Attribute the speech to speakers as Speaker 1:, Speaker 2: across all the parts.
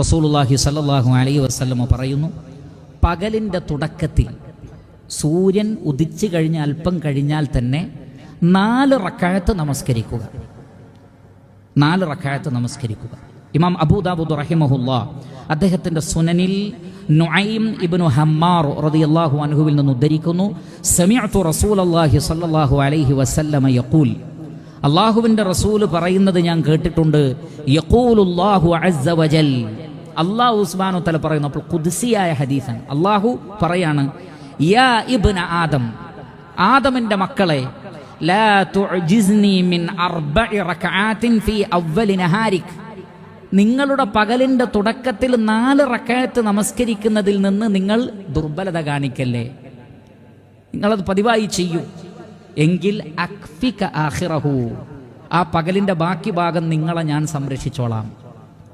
Speaker 1: റസൂലുള്ളാഹി സ്വല്ലല്ലാഹു അലൈഹി വസല്ലം പറയുന്നു, പകലിൻ്റെ തുടക്കത്തിൽ സൂര്യൻ ഉദിച്ചു കഴിഞ്ഞ് അല്പം കഴിഞ്ഞാൽ തന്നെ 4 റക്അത്ത് നമസ്കരിക്കുക. 4 റക്അത്ത് നമസ്കരിക്കുക. ഇമാം അബൂ ദാവൂദ് റഹിമഹുല്ലാ അദ്ദേഹത്തിൻ്റെ സുനനിൽ നുഐം ഇബ്നു ഹമ്മാർ റളിയല്ലാഹു അൻഹുവിൽ നിന്ന് ഉദ്ധരിക്കുന്നു, സമിഅ്തു റസൂലല്ലാഹി സ്വല്ലല്ലാഹു അലൈഹി വസല്ലമ യഖൂൽ, അള്ളാഹുവിൻ്റെ റസൂല് പറയുന്നത് ഞാൻ കേട്ടിട്ടുണ്ട്. യഖൂലുല്ലാഹു അസ്സ വജൽ, അല്ലാഹു സുബ്ഹാനഹു വതആല പറയുന്നു. അപ്പോൾ ഖുദ്സിയായ ഹദീസാണ്. അള്ളാഹു പറയാണ്, യാ ഇബ്ന ആദം, ആദമിൻ്റെ മക്കളെ, ലാ തുഅ്ജിസ്നി മിൻ 4 റക്അാത്തിൻ ഫീ അവ്വലി നഹാരിക്, നിങ്ങളുടെ പകലിൻ്റെ തുടക്കത്തിൽ 4 റക്അത്ത് നമസ്കരിക്കുന്നതിൽ നിന്ന് നിങ്ങൾ ദുർബലത കാണിക്കല്ലേ, നിങ്ങളത് പതിവായി ചെയ്യൂ. എങ്കിൽ അക്ഫിക ആഖിറഹു, ആ പകലിൻ്റെ ബാക്കി ഭാഗം നിങ്ങളെ ഞാൻ സംരക്ഷിച്ചോളാം.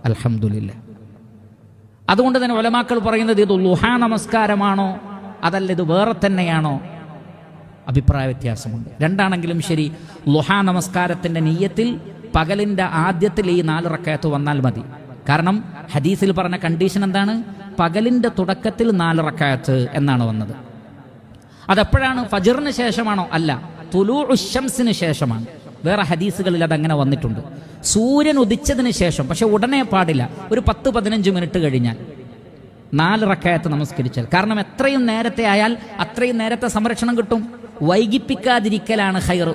Speaker 1: അൽഹംദുലില്ലാ. അതുകൊണ്ട് തന്നെ ഉലമാക്കൾ പറയുന്നത് ഇത് ളുഹാ നമസ്കാരമാണോ അതല്ല ഇത് വേറെ തന്നെയാണോ, അഭിപ്രായ വ്യത്യാസമുണ്ട്. രണ്ടാണെങ്കിലും ശരി, ളുഹാ നമസ്കാരത്തിൻ്റെ നിയ്യത്തിൽ പകലിൻ്റെ ആദ്യത്തിൽ ഈ 4 റക്അത്ത് വന്നാൽ മതി. കാരണം ഹദീസിൽ പറഞ്ഞ കണ്ടീഷൻ എന്താണ്? പകലിൻ്റെ തുടക്കത്തിൽ 4 റക്അത്ത് എന്നാണ് വന്നത്. അതെപ്പോഴാണ്? ഫജ്റിന് ശേഷമാണോ? അല്ല, തുലൂഉ ശംസിന് ശേഷമാണ്. വേറെ ഹദീസുകളിൽ അതങ്ങനെ വന്നിട്ടുണ്ട്. സൂര്യൻ ഉദിച്ചതിന് ശേഷം, പക്ഷെ ഉടനെ പാടില്ല, ഒരു 10-15 മിനിറ്റ് കഴിഞ്ഞാൽ 4 റക്അത്ത് നമസ്കരിച്ചാൽ. കാരണം എത്രയും നേരത്തെ ആയാൽ അത്രയും നേരത്തെ സംരക്ഷണം കിട്ടും. വൈകിപ്പിക്കാതിരിക്കലാണ് ഖൈർ.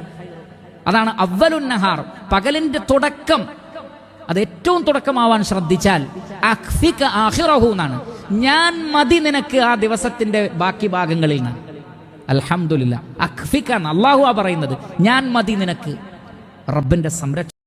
Speaker 1: അതാണ് അവ്വലുൻ നഹാർ, പകലിന്റെ തുടക്കം, അത് ഏറ്റവും തുടക്കമാവാൻ ശ്രദ്ധിച്ചാൽ അഖ്ഫിക ആഖിറഹു എന്നാണ്. ഞാൻ മതി നിനക്ക് ആ ദിവസത്തിന്റെ ബാക്കി ഭാഗങ്ങളിൽ നിന്ന്. അൽഹംദുലില്ലാ, അഖ്ഫിക അല്ലാഹു പറയുന്നത്, ഞാൻ മതി നിനക്ക്. റബ്ബിന്റെ സംരക്ഷണം